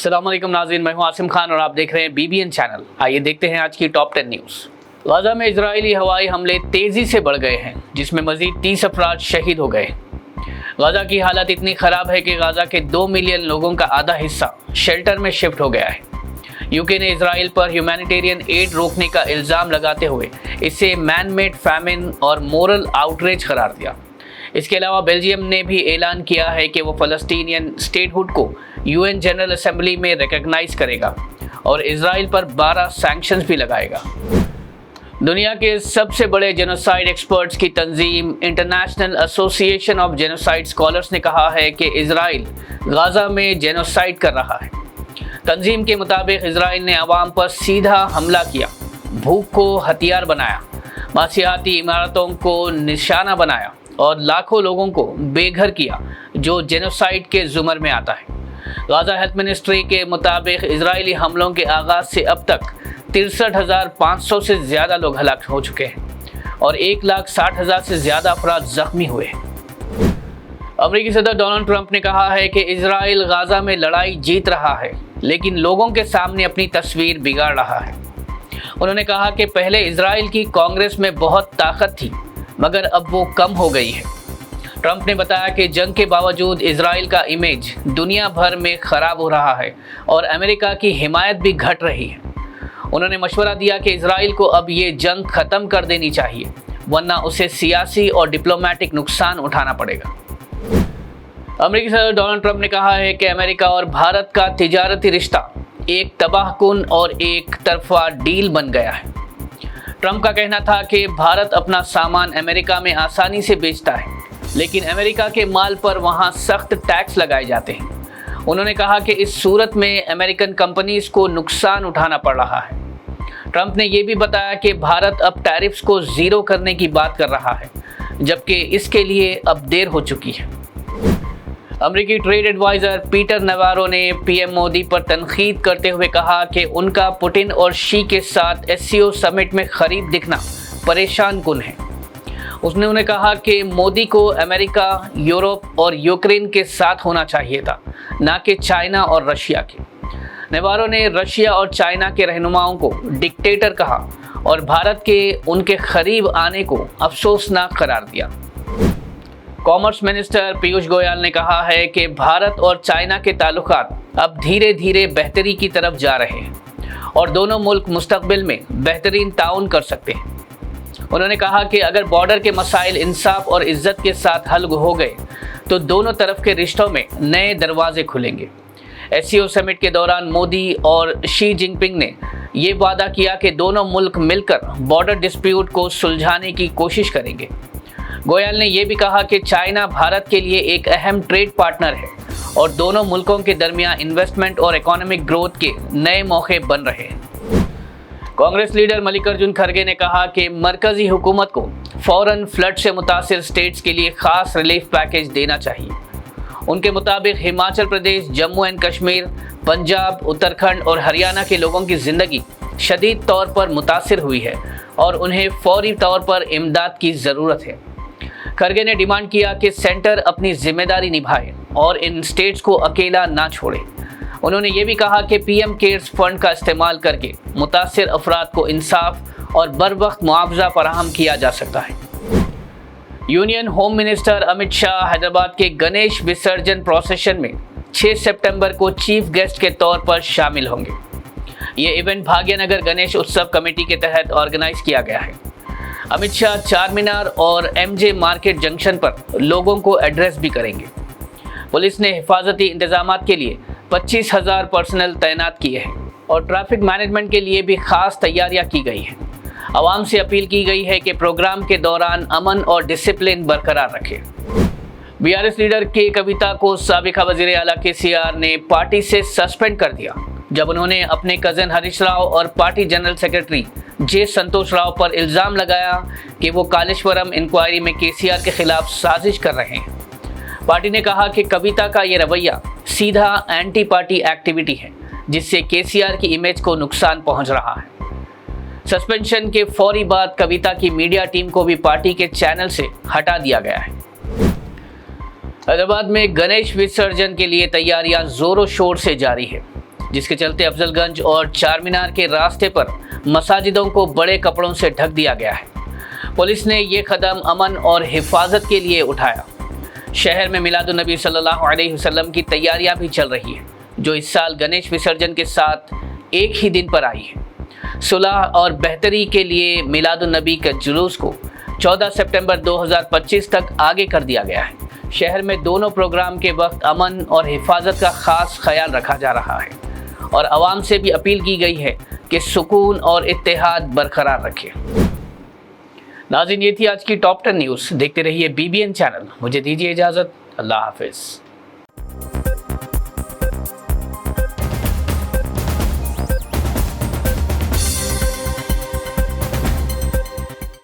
अस्सलाम वालेकुम नाज़रीन, मैं हूं आसिम खान और आप देख रहे हैं BBN चैनल। आइए देखते हैं आज की टॉप 10 न्यूज़। गाज़ा में इजरायली हवाई हमले तेज़ी से बढ़ गए हैं, जिसमें मज़ीद 30 अफराद शहीद हो गए। गाज़ा की हालत इतनी ख़राब है कि गाज़ा के 2 मिलियन लोगों का आधा हिस्सा शेल्टर में शिफ्ट हो गया है। यूके ने इसराइल पर ह्यूमैनिटेरियन एड रोकने का इल्ज़ाम लगाते हुए इसे मैन मेड फैमिन और मोरल आउटरीच करार दिया। इसके अलावा बेल्जियम ने भी ऐलान किया है कि वो फ़लस्तीनियन स्टेटहुड को UN जनरल असेंबली में रिकॉग्नाइज करेगा और इसराइल पर 12 सैंक्शंस भी लगाएगा। दुनिया के सबसे बड़े जेनोसाइड एक्सपर्ट्स की तंजीम International Association of Genocide Scholars ने कहा है कि इसराइल गाज़ा में जेनोसाइड कर रहा है। तंजीम के मुताबिक इसराइल ने अवाम पर सीधा हमला किया, भूख को हथियार बनाया, मासियाती इमारतों को निशाना बनाया और लाखों लोगों को बेघर किया, जो जेनोसाइड के जुमर में आता है। गाज़ा हेल्थ मिनिस्ट्री के मुताबिक इजरायली हमलों के आगाज़ से अब तक 63,500 से ज़्यादा लोग हलाक हो चुके हैं और 1,60,000 से ज़्यादा अफराद ज़ख्मी हुए। अमेरिकी सदर डोनाल्ड ट्रंप ने कहा है कि इजराइल गाज़ा में लड़ाई जीत रहा है, लेकिन लोगों के सामने अपनी तस्वीर बिगाड़ रहा है। उन्होंने कहा कि पहले इजराइल की कांग्रेस में बहुत ताकत थी, मगर अब वो कम हो गई है। ट्रंप ने बताया कि जंग के बावजूद इजराइल का इमेज दुनिया भर में ख़राब हो रहा है और अमेरिका की हिमायत भी घट रही है। उन्होंने मशवरा दिया कि इजराइल को अब ये जंग ख़त्म कर देनी चाहिए, वरना उसे सियासी और डिप्लोमेटिक नुकसान उठाना पड़ेगा। अमेरिकी सदर डोनाल्ड ट्रंप ने कहा है कि अमेरिका और भारत का तिजारती रिश्ता एक तबाहकुन और एक तरफा डील बन गया है। ट्रंप का कहना था कि भारत अपना सामान अमेरिका में आसानी से बेचता है, लेकिन अमेरिका के माल पर वहां सख्त टैक्स लगाए जाते हैं। उन्होंने कहा कि इस सूरत में अमेरिकन कंपनीज को नुकसान उठाना पड़ रहा है। ट्रंप ने यह भी बताया कि भारत अब टैरिफ्स को ज़ीरो करने की बात कर रहा है, जबकि इसके लिए अब देर हो चुकी है। अमेरिकी ट्रेड एडवाइज़र पीटर नवारो ने पीएम मोदी पर तनकीद करते हुए कहा कि उनका पुतिन और शी के साथ SCO समिट में करीब दिखना परेशान कुन है। उसने उन्हें कहा कि मोदी को अमेरिका, यूरोप और यूक्रेन के साथ होना चाहिए था, ना कि चाइना और रशिया के। नवारो ने रशिया और चाइना के रहनुमाओं को डिक्टेटर कहा और भारत के उनके करीब आने को अफसोसनाक करार दिया। कॉमर्स मिनिस्टर पीयूष गोयल ने कहा है कि भारत और चाइना के ताल्लुकात अब धीरे धीरे बेहतरी की तरफ जा रहे हैं और दोनों मुल्क मुस्तकबिल में बेहतरीन ताउन कर सकते हैं। उन्होंने कहा कि अगर बॉर्डर के मसाइल इंसाफ और इज्जत के साथ हल हो गए तो दोनों तरफ के रिश्तों में नए दरवाजे खुलेंगे। SCO समिट के दौरान मोदी और शी जिनपिंग ने ये वादा किया कि दोनों मुल्क मिलकर बॉर्डर डिस्प्यूट को सुलझाने की कोशिश करेंगे। गोयल ने यह भी कहा कि चाइना भारत के लिए एक अहम ट्रेड पार्टनर है और दोनों मुल्कों के दरमियान इन्वेस्टमेंट और इकोनॉमिक ग्रोथ के नए मौके बन रहे हैं। कांग्रेस लीडर मल्लिकार्जुन खड़गे ने कहा कि मरकजी हुकूमत को फौरन फ्लड से मुतासिर स्टेट्स के लिए खास रिलीफ पैकेज देना चाहिए। उनके मुताबिक हिमाचल प्रदेश, जम्मू एंड कश्मीर, पंजाब, उत्तराखंड और हरियाणा के लोगों की ज़िंदगी शदीद तौर पर मुतासिर हुई है और उन्हें फौरी तौर पर इमदाद की ज़रूरत है। खड़गे ने डिमांड किया कि सेंटर अपनी जिम्मेदारी निभाए और इन स्टेट्स को अकेला ना छोड़े। उन्होंने ये भी कहा कि PM केयर्स फंड का इस्तेमाल करके मुतासिर अफराद को इंसाफ और बर वक्त मुआवजा फराहम किया जा सकता है। Union home minister Amit Shah Hyderabad के गणेश विसर्जन प्रोसेशन में 6 सितंबर को चीफ गेस्ट के तौर पर शामिल होंगे। ये इवेंट भाग्यनगर गणेश उत्सव कमेटी के तहत ऑर्गेनाइज किया गया है। अमित शाह चार मीनार और MJ मार्केट जंक्शन पर लोगों को एड्रेस भी करेंगे। पुलिस ने हिफाजती इंतजामात के लिए 25,000 पर्सनल तैनात किए हैं और ट्रैफिक मैनेजमेंट के लिए भी खास तैयारियां की गई हैं। आवाम से अपील की गई है कि प्रोग्राम के दौरान अमन और डिसिप्लिन बरकरार रखें। BRS लीडर के कविता को साबिका वज़ीर आला KCR ने पार्टी से सस्पेंड कर दिया, जब उन्होंने अपने कज़न हरीश राव और पार्टी जनरल सेक्रेटरी J संतोष राव पर इल्ज़ाम लगाया कि वो कालेश्वरम इंक्वायरी में KCR के खिलाफ साजिश कर रहे हैं। पार्टी ने कहा कि कविता का ये रवैया सीधा एंटी पार्टी एक्टिविटी है, जिससे KCR की इमेज को नुकसान पहुंच रहा है। सस्पेंशन के फौरी बाद कविता की मीडिया टीम को भी पार्टी के चैनल से हटा दिया गया है। हैदराबाद में गणेश विसर्जन के लिए तैयारियां जोरों शोर से जारी है। जिसके चलते अफजलगंज और चार मीनार के रास्ते पर मसाजिदों को बड़े कपड़ों से ढक दिया गया है। पुलिस ने ये कदम अमन और हिफाजत के लिए उठाया। शहर में मिलादुन नबी सल्लल्लाहु अलैहि वसल्लम की तैयारियां भी चल रही है, जो इस साल गणेश विसर्जन के साथ एक ही दिन पर आई है। सुलह और बेहतरी के लिए मिलादुन नबी के जुलूस को 14 सितंबर 2025 तक आगे कर दिया गया है। शहर में दोनों प्रोग्राम के वक्त अमन और हिफाजत का खास ख्याल रखा जा रहा है और आवाम से भी अपील की गई है कि सुकून और इत्तेहाद बरकरार रखें। नाज़रीन, ये थी आज की टॉप 10 न्यूज़। देखते रहिए BBN चैनल। मुझे दीजिए इजाज़त। अल्लाह हाफिज़।